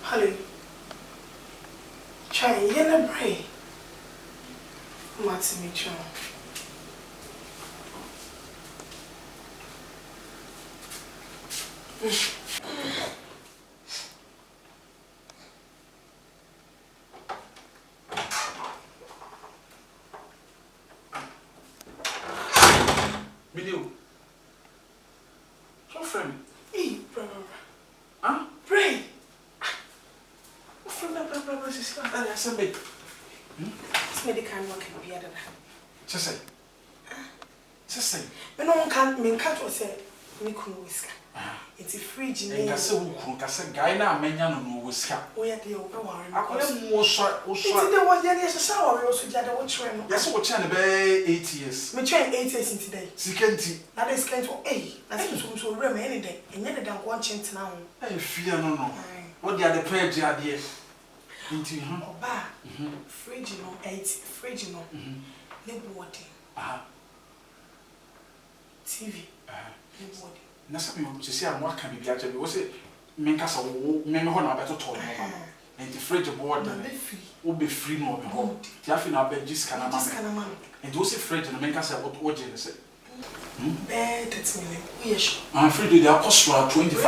Hello. Try yellow brain. What's me, John? Video. Your friend. Hey, brother. Huh? Pray. Friend, brother, sister. I said, babe. It's medical work and be other. Just say. Just say. But no one can't mean cat or say, Nico whisker. It's a fridge in the Casa guy now, Mania no whisker. We are the open warren. I call him more short or So there was yes, a sour also gather what train. Yes, what channel bay 8 years. We train 8 years in today. Security. That is kind of that's so remain any day, and yet than one chance now. I fear no. What the other prayer, dear? Into him. Oba, fridge no, 8 fridge no, neighbor water. TV, neighbor water. Nasa me to see am what can be actually was it men kasa wo men ho na beto to no and the fridge board na be free no be ho ti afi na be jis kana ma and do see fridge na men kasa what je say that's me yes fridge dey cost 25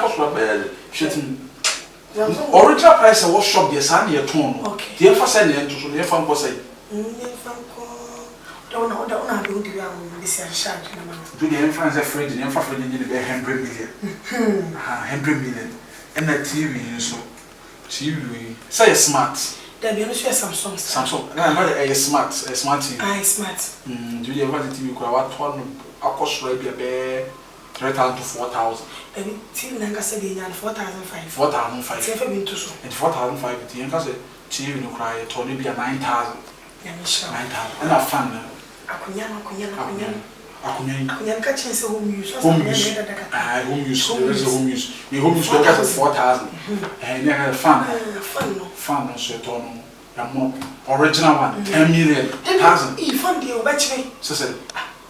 cost be shetin original price was shop there san ye ton no dey fa say na to so dey fa nko say don't know do this and charge na man do the influence of fridge the fridge ni be 100 million 100 million and the TV so TV say smart there be no share Samsung na a smart TV smart do the ever the TV kwa what one akosoro be 3,000 to 4,000 and TV nanga say dey yan 4,500 4,500 say be to so and 4,500 the nanga say TV no cry to be 9,000 ya me sure 9,000 and a fan akunya ka chense home use home use the home use go get 4,000 and then fan no so to no ya original one 10 million 1,000 fan dey obachi me so say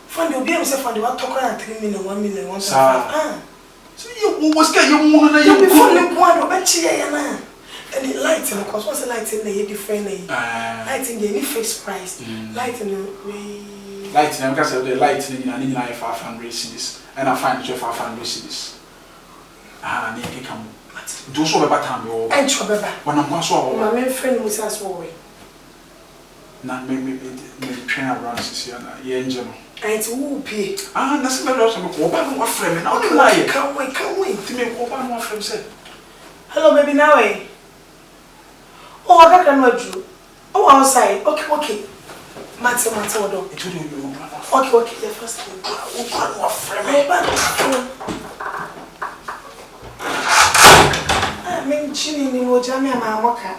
fan dey obi am say fan dey what talk na 3 million 1 million 1.5 so you was get you mu na you before me go and obachi ya na and the lighting because what's the lighting na different lighting dey any fixed price lighting lighting am because the lighting na 500 cedis and I find 500 cedis na e come do so be batam yo and chobeba when am go so my main friend Musa so we na me train around this year na ye engine and who pay na se be lo so me ko ba no afrem me na o lie can wait ti me ko ba no afrem say hello baby now oh I got no Drew oh outside okay Mate odo okay the first thing we can offer me men chini ni mo jami ama moka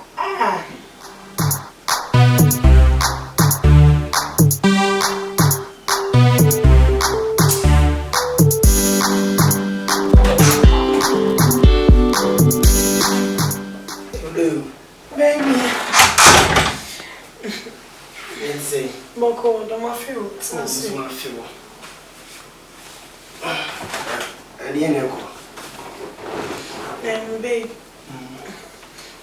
baby Boko, don't feel. It's not so. I didn't know. Babe.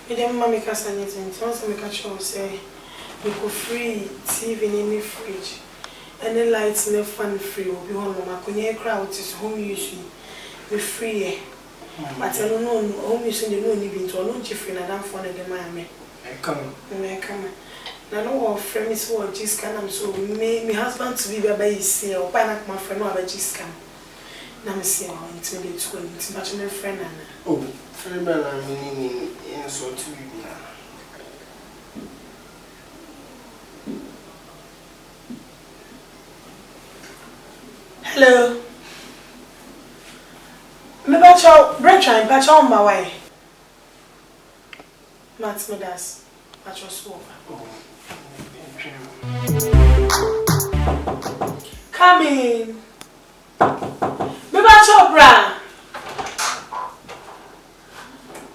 Me dem mama ka anything. Once me catch you say we go free TV in the fridge. And the lights in the fan free. We want mama konye crowd is home use. We free. But I don't know home use the no need to no free na dan phone the man me. I come. Na no friend is what just can am so me husband to be by see or by my friend no just can. Na me see how it will be to it but my friend na. Oh, friend na me in so to be na. Hello. Me ba chow breakfast ba chow on my way. Matt me das. Ba chow so. Come in. Me ba chow bra.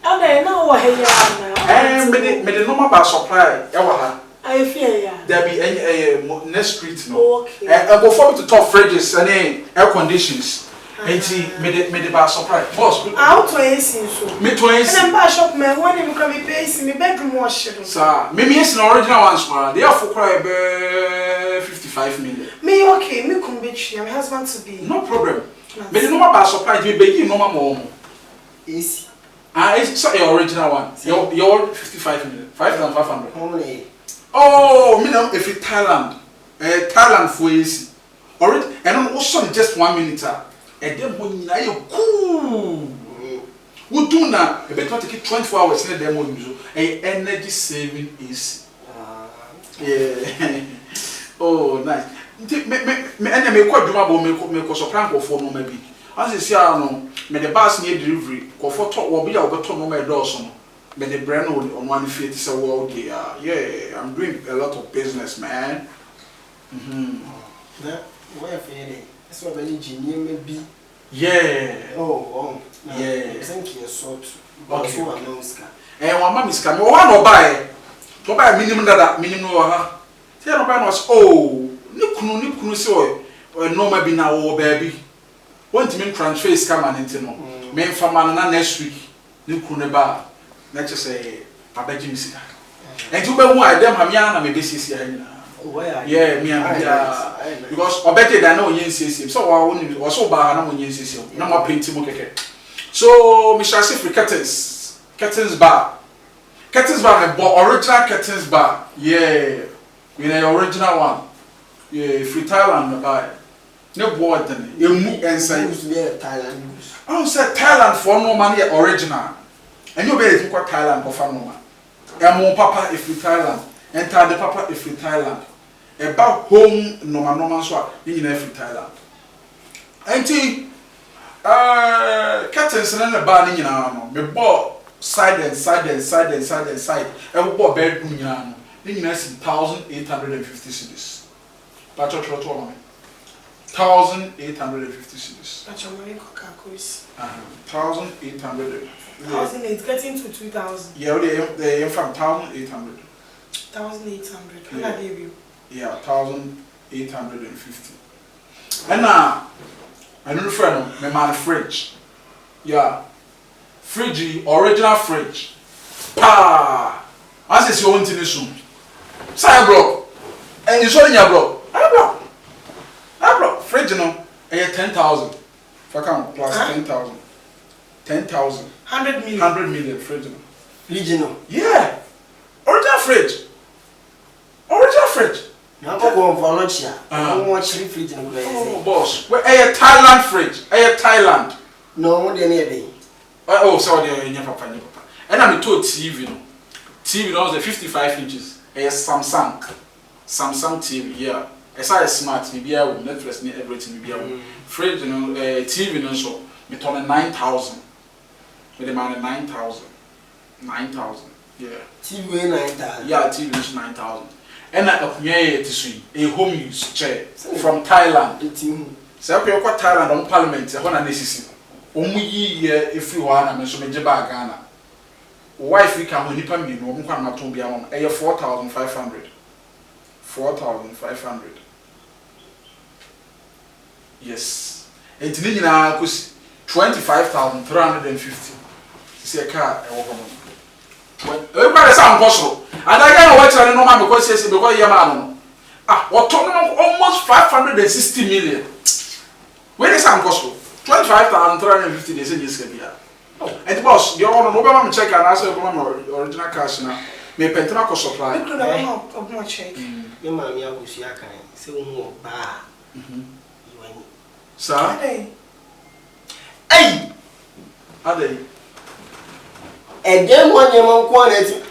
Okay, now what here now? Me the normal ba supply. Ya wa ha. I fear ya. There be any next street no. Okay. And go for me to top fridges and air conditions. And see, me the bar surprise. Boss, Out to AC so. me twice. And I'm shop man when you come me pay me bedroom wash. Sir, me yes the original ones man. They are for quite 55 million. Me okay, me come be my husband to be. No problem. Me the normal bar surprise me be normal more. AC. It's so the original one. Your 55 million. 5,500. Only. Oh, me know if it Thailand. Thailand for AC. Already and also just 1 minute. And then when you cool. We do now, a better take 24 hours in a demo use a energy saving is yeah. Oh nice. Me enemy quite doable me so plan for no maybe. As you see no me the bus near delivery go for top will be our to no my doors on me the brand on one feet say well yeah I'm doing a lot of business man. That where feeling. So many engineer maybe. Yeah. Oh, yeah. Thank you so. Okay. One mama miska me one no buy. To buy minimum that minimum ha. Say no buy no oh, ni kunu say o normal bi na wo baby. Want me transfer scam an ntino. Me fama na next week. Ni kunu ba. Na che say abaji misika. And you be hu I dem ha me na me be sisi ha nyina. Yeah, me and because obete da na onye nsiesie so wa woni wo so ba na onye nsiesie na ma paint mo keke so Mr. Sifri curtains bar me original curtains bar yeah we the original one yeah free Thailand buy no board then you move inside Thailand I say Thailand for no money original and you be think what Thailand for no man and papa if free Thailand enter the papa if free Thailand about home normal so you know free Thailand. Auntie curtains na ba ni nyina no me bo side and side. E bo bedroom nyina no. Ni nyina si 1,850 cedis. Ba cho no me. 1,850 cedis. But your money cost 1,800. 1,800 getting to 2,000. Yeah, they from 1,800. 1,800. Can I give you? Yeah, 1,850. And now, I know friend, my man fridge. Yeah, fridge, original fridge. Pa, as is your own thing soon. Say bro, and you saw in your bro. I bro, fridge you know, 10,000. If I can plus 10,000. 10,000. 100 million. 100 million fridge. Regional. Yeah, original fridge. Original fridge. Now go for lunch here. I don't watch the fridge in the Oh, boss. Where a Thailand fridge? A Thailand. No, they need it. Oh, sorry, your papa. And I'm told TV. No. TV now is 55 inches. A Samsung TV. Yeah. As I smart, maybe I will Netflix need everything. Maybe I will. Fridge, you know, TV. No, so me turn 9,000. With the man 9,000. 9,000. Yeah. TV 9,000. Yeah, TV is 9,000. And a home use chair from Thailand. So I go Thailand on Parliament. I want to necessary. Only if you want to mention Ghana. Wife we can only pay me no one can not be on 4,500. 4,500. Yes. And in 25,350. See a car. Everybody sound possible. And I can't watch any normal because yes, because you're man. What talking almost 560 million. Where is sound possible? 25,350 days in this year. And boss, you're on no check and answer original cash now. Me pentana ko supply. You could have no check. Me mama ya go sia kan. Se wo ba. Sir? Hey. Ade. And then one man quantity.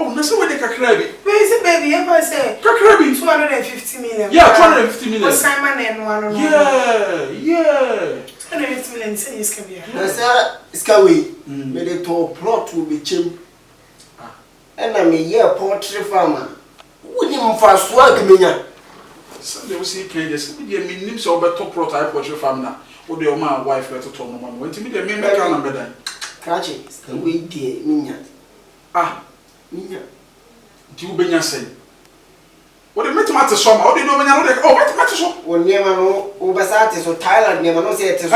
Oh, that's where they Kakrabi. Where is it, baby? If I say Kakrabi 250 million. Yeah, 250 million. Simon and one. Yeah. 250 million. Say yes, can be. That's Skaway. Me the top plot will be cheap. And I'm a year poultry farmer. Would you fast work me? So they will see cages. We are meaning so about top plot poultry farmer. Or your man wife let to tell no man. When to me the main number then. Catch it. Skaway dear, Minya. Ah. Minya. Do you bring your say? What the metimate so ma? What do you know when you know? Oh, metimate so. When near no oversat so Thailand never no say it is.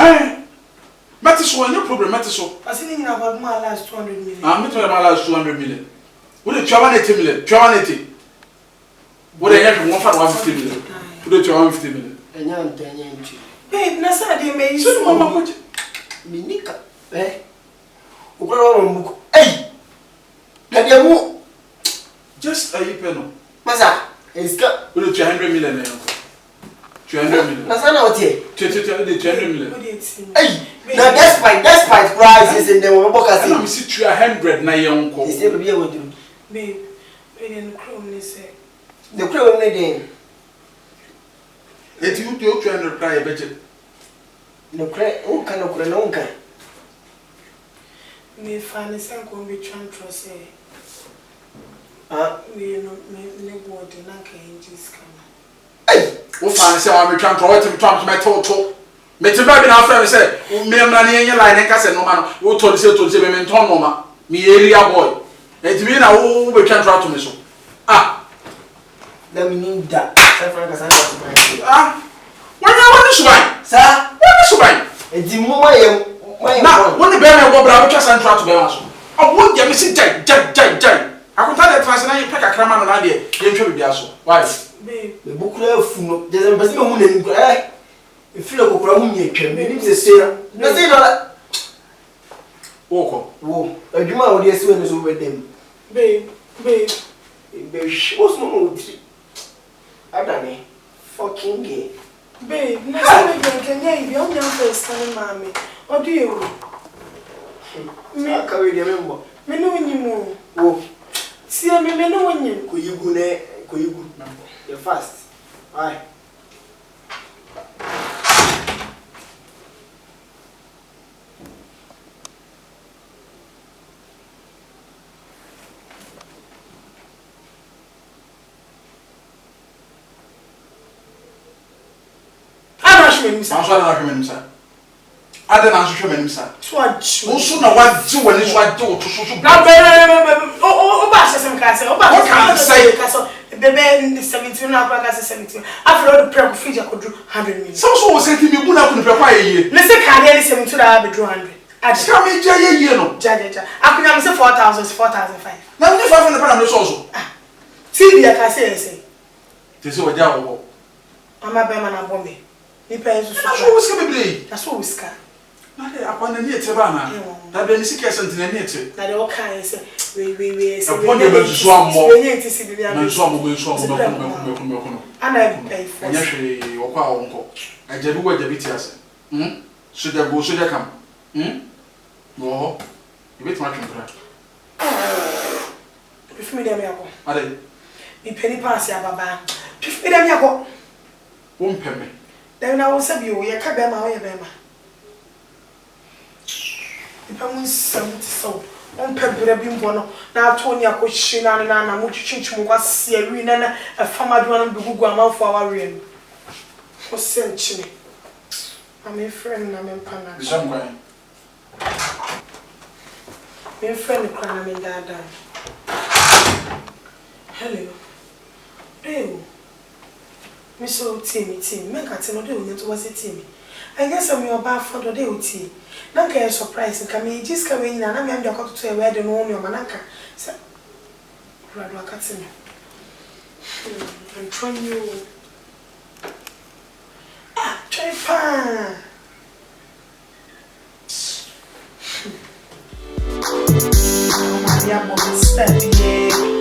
Mate so no problem mate so. I see you about my last 200 million. Me to my last 200 million. What the 280 million? 280. What the heck 150 million? What the 250 million? Enyanti. Babe, na sa dey me So mama ko minika. Ukura mbuko. Hey. Nadia mu just a yipeno. Masa, eska What the 200 million na 200 million. na sana otie. 200 million. Hey. Now despite prices in the Mobocasi. I'm see 200 na yonko. Is there be able to babe, we didn't chrome say. the crew needing It you do 200 cry budget. no credit, who can no can. Me find some go be transfer say. We no me board na can just come. Hey, Wo fan say am twan to what to me to. Me ti ba bi na friend say, me am na ne yen line nka say no ma no. Wo to say be me ton no ma. Me area boy. E ti bi na wo be twan to me so. let me need that. When you want to swine? Sir, What is swine? it's the moment Now, when the bear go bra to san try to be so. I won't get me see jai. I could tell that trans na you pack a crama na dey. You twa be so. Why? Babe, the book funo. There's a person who name if you look around me, you say no say no. Oko. Wo, adwuma wo dey see when so with them. babe. What's no more? Adame, fucking gay. Babe, na say me can you be on your face telling mommy. What do you? I carry the remember. Me no win you. Wo, See me no win you. ko you go. You fast. Why? I'm sorry na hwem sir. Ade na so hwem sir. So I shoot. Wo so na wa di wani so ade wo to so. Na o ba sesem ka say. O ba can say ka so bebe in 17 na kwa ka 17. After all the prayer ko fija ko do 100 million. So wo say ti mi bu na ku ne pre kwa ye. Le se ka dey 17 da be do 100. Ade ka me ja ye no. Ja. Akunya me say 4,000 4,005. Na me 500 pa na me so so. TV ya ka say. Ti se wo ja wo. Mama be ma na bombe. Ni pa yesu so. So wo ska be play. Na so whisker. Na dey apana ni ete ba na. Da be ni sika sent na ni ete. Na dey o kan say we say. E pon de be so ammo. We need to see the Na so ammo be so ammo. Ana pay for. Anya hwe wo kwa wo nko. Ajabi wo ajabi ti ase. So dey go so dey come. Wo. You bet ma twempra. Before me dem yako. Ade. Mi penny pass ya baba. Before me dem yako. Wo mpeme. Dem na wo sabi o ye ka be ma o ye be ma. Ipa mun sam ti so. On pebra bi mbo no na ato ni akohye na mo twitwintwum kwa se awi na afama do na begugu amanfo awawe no. Ko senchine. Am friend na me pana. Bisam kwan. Me friend kwana me dada. Hello. Ew. Me so team. Me ka te no de onye to wase team. I guess I'm your bad for the day uti. Nanka surprise nka me just ka we nyina na me am de akoto to e we de no no manaka. Say Rado akate me. I'm trying you. Try pa. Ya mo step